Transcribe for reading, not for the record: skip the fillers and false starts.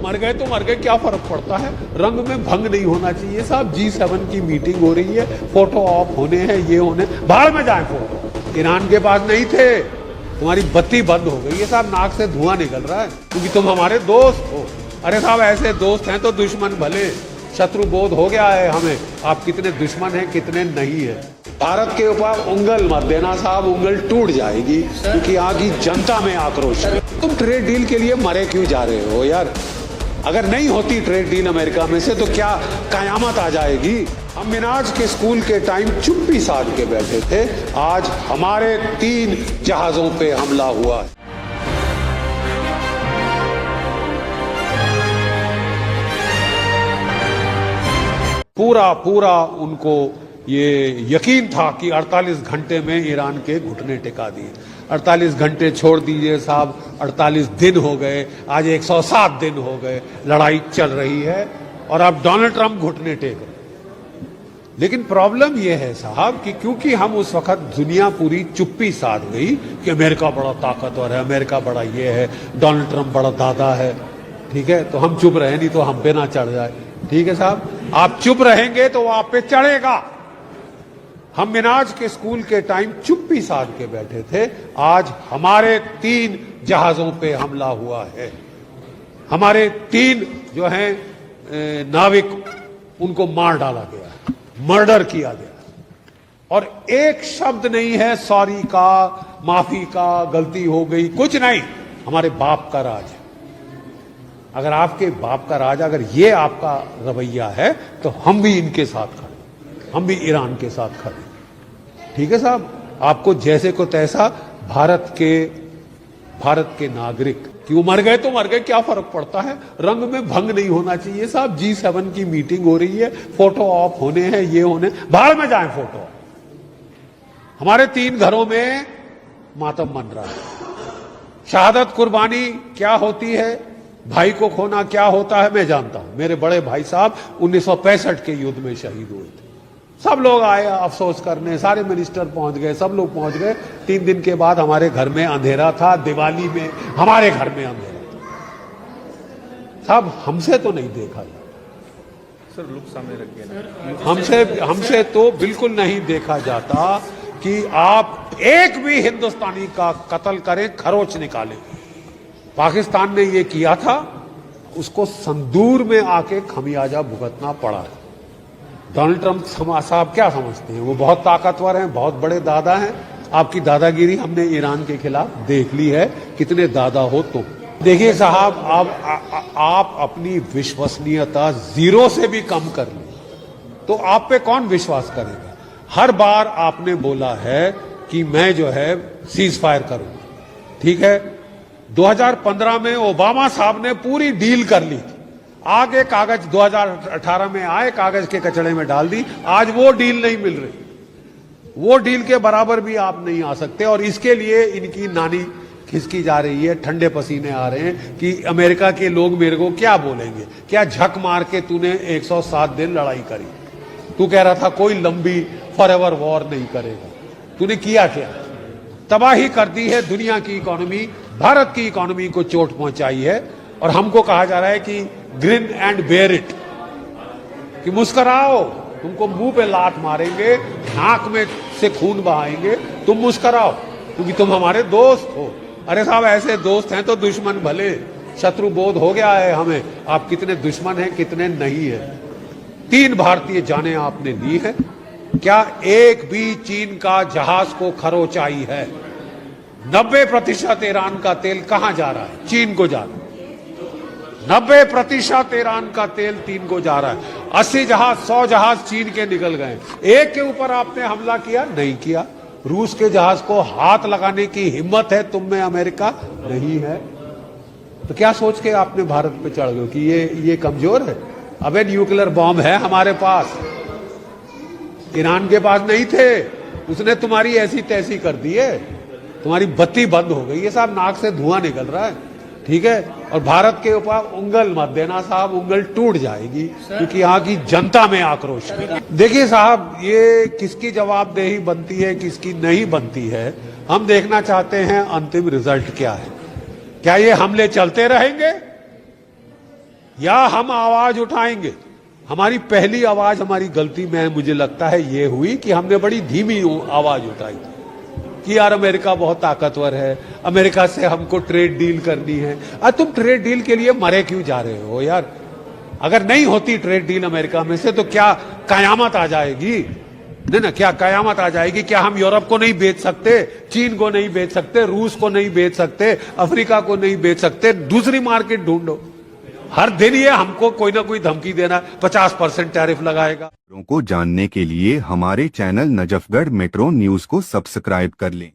मर गए तो मर गए, क्या फर्क पड़ता है, रंग में भंग नहीं होना चाहिए साहब। G7 की मीटिंग हो रही है, फोटो ऑफ होने हैं, ये होने, बाहर में जाए फोटो। ईरान के पास नहीं थे, तुम्हारी बत्ती बंद हो गई है साहब, नाक से धुआं निकल रहा है क्योंकि तुम हमारे दोस्त हो। अरे साहब ऐसे दोस्त हैं तो दुश्मन भले, शत्रु बोध हो गया है हमें, आप कितने दुश्मन हैं कितने नहीं है। भारत के ऊपर उंगल मत देना साहब, उंगल टूट जाएगी क्योंकि यहाँ की जनता में आक्रोश है। तुम ट्रेड डील के लिए मरे क्यों जा रहे हो यार? अगर नहीं होती ट्रेड डील अमेरिका में से तो क्या कयामत आ जाएगी। हम मिनाज के स्कूल के टाइम चुप्पी साध के बैठे थे, आज हमारे 3 जहाजों पे हमला हुआ है। पूरा उनको ये यकीन था कि 48 घंटे में ईरान के घुटने टिका दिए। 48 घंटे छोड़ दीजिए साहब, 48 दिन हो गए, आज 107 दिन हो गए, लड़ाई चल रही है और अब डोनाल्ड ट्रंप घुटने टेक रहे। लेकिन प्रॉब्लम यह है साहब कि क्योंकि हम उस वक्त दुनिया पूरी चुप्पी साध गई कि अमेरिका बड़ा ताकतवर है, अमेरिका बड़ा ये है, डोनाल्ड ट्रंप बड़ा दादा है, ठीक है, तो हम चुप रहे, नहीं तो हम पे ना चढ़ जाए। ठीक है साहब, आप चुप रहेंगे तो वो आप पे चढ़ेगा। हम मिनाज के स्कूल के टाइम चुप्पी साध के बैठे थे, आज हमारे 3 जहाजों पे हमला हुआ है। हमारे 3 जो हैं नाविक, उनको मार डाला गया है, मर्डर किया गया और एक शब्द नहीं है सॉरी का, माफी का, गलती हो गई, कुछ नहीं। हमारे बाप का राज है। अगर आपके बाप का राज, अगर ये आपका रवैया है तो हम भी इनके साथ खड़े, हम भी ईरान के साथ खड़े। ठीक है साहब, आपको जैसे को तैसा भारत के नागरिक कि वो मर गए तो मर गए, क्या फर्क पड़ता है, रंग में भंग नहीं होना चाहिए साहब। G7 की मीटिंग हो रही है, फोटो ऑफ होने हैं, ये होने, बाहर में जाए फोटो। हमारे 3 घरों में मातम मन रहा है। शहादत कुर्बानी क्या होती है, भाई को खोना क्या होता है, मैं जानता हूं। मेरे बड़े भाई साहब 1965 के युद्ध में शहीद हुए थे। सब लोग आए अफसोस करने, सारे मिनिस्टर पहुंच गए, सब लोग पहुंच गए। 3 दिन के बाद हमारे घर में अंधेरा था, दिवाली में हमारे घर में अंधेरा था साहब। हमसे तो नहीं देखा जाता सर, लुक सामने रखिए ना। हमसे तो बिल्कुल नहीं देखा जाता कि आप एक भी हिंदुस्तानी का कत्ल करें, खरोच निकालें। पाकिस्तान ने ये किया था, उसको संदूर में आके खमियाजा भुगतना पड़ा है। डोनाल्ड ट्रंप साहब क्या समझते हैं, वो बहुत ताकतवर हैं, बहुत बड़े दादा हैं। आपकी दादागिरी हमने ईरान के खिलाफ देख ली है, कितने दादा हो तुम। देखिए साहब, आप अपनी विश्वसनीयता 0 से भी कम कर ली तो आप पे कौन विश्वास करेगा। हर बार आपने बोला है कि मैं जो है सीज फायर करूं, ठीक है। 2015 में ओबामा साहब ने पूरी डील कर ली थी, आगे कागज 2018 में आए, कागज के कचड़े में डाल दी। आज वो डील नहीं मिल रही, वो डील के बराबर भी आप नहीं आ सकते और इसके लिए इनकी नानी खिसकी जा रही है, ठंडे पसीने आ रहे हैं कि अमेरिका के लोग मेरे को क्या बोलेंगे। क्या झक मार के तूने 107 दिन लड़ाई करी, तू कह रहा था कोई लंबी फॉरएवर वॉर नहीं करेगा, तूने किया क्या? तबाही कर दी है दुनिया की इकोनॉमी, भारत की इकोनॉमी को चोट पहुंचाई है और हमको कहा जा रहा है कि ग्रिन एंड बेयर इट, कि मुस्कुराओ, तुमको मुंह पे लात मारेंगे, नाक में से खून बहाएंगे, तुम मुस्कुराओ क्योंकि तुम हमारे दोस्त हो। अरे साहब ऐसे दोस्त हैं तो दुश्मन भले, शत्रु बोध हो गया है हमें, आप कितने दुश्मन हैं कितने नहीं है। 3 भारतीय जानें आपने ली है, क्या एक भी चीन का जहाज को खरोच आई है? 90% ईरान का तेल कहां जा रहा है? चीन को जा रहा है। 90% ईरान का तेल चीन को जा रहा है। 80 जहाज 100 जहाज चीन के निकल गए, एक के ऊपर आपने हमला किया नहीं किया। रूस के जहाज को हाथ लगाने की हिम्मत है तुम में, अमेरिका नहीं है। तो क्या सोच के आपने भारत पे चढ़ गए कि ये कमजोर है? अबे न्यूक्लियर बॉम्ब है हमारे पास, ईरान के पास नहीं थे, उसने तुम्हारी ऐसी तैसी कर दी है, तुम्हारी बत्ती बंद हो गई है साहब, नाक से धुआं निकल रहा है, ठीक है। और भारत के ऊपर उंगल मत देना साहब, उंगल टूट जाएगी क्योंकि यहाँ की जनता में आक्रोश है। देखिए साहब, ये किसकी जवाबदेही बनती है किसकी नहीं बनती है, हम देखना चाहते हैं अंतिम रिजल्ट क्या है। क्या ये हमले चलते रहेंगे या हम आवाज उठाएंगे। हमारी पहली आवाज हमारी गलती में मुझे लगता है ये हुई कि हमने बड़ी धीमी आवाज उठाई कि यार अमेरिका बहुत ताकतवर है, अमेरिका से हमको ट्रेड डील करनी है। अब तुम ट्रेड डील के लिए मरे क्यों जा रहे हो यार? अगर नहीं होती ट्रेड डील अमेरिका में से तो क्या कयामत आ जाएगी? नहीं ना, क्या कयामत आ जाएगी? क्या हम यूरोप को नहीं बेच सकते, चीन को नहीं बेच सकते, रूस को नहीं बेच सकते, अफ्रीका को नहीं बेच सकते? दूसरी मार्केट ढूंढो। हर दिन ये हमको कोई ना कोई धमकी देना, 50% टैरिफ लगाएगा। को जानने के लिए हमारे चैनल नजफगढ़ मेट्रो न्यूज को सब्सक्राइब कर लें।